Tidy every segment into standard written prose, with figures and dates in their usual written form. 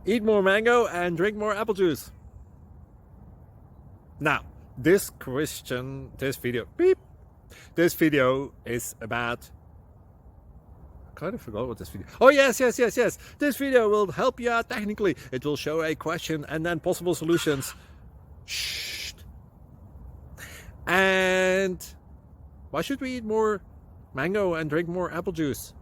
Eat more mango and drink more apple juice. Now, this video is about, I kind of forgot what this video. Oh, yes. This video will help you out technically. It will show a question and then possible solutions. Shh. And why should we eat more mango and drink more apple juice?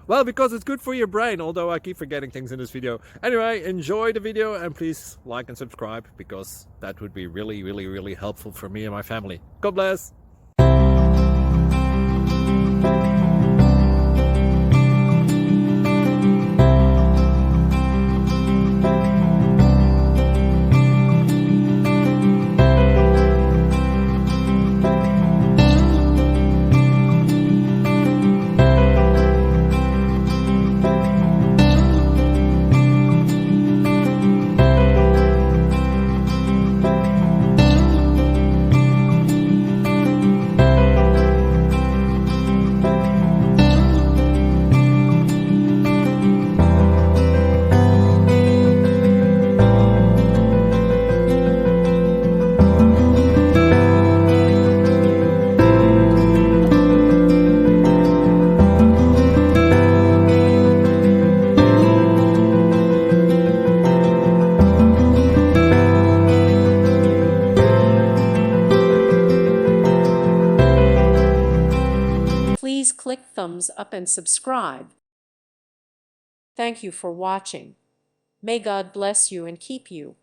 Well, because it's good for your brain, although I keep forgetting things in this video. Anyway, enjoy the video and please like and subscribe, because that would be really helpful for me and my family. God bless! Please click thumbs up and subscribe. Thank you for watching. May God bless you and keep you.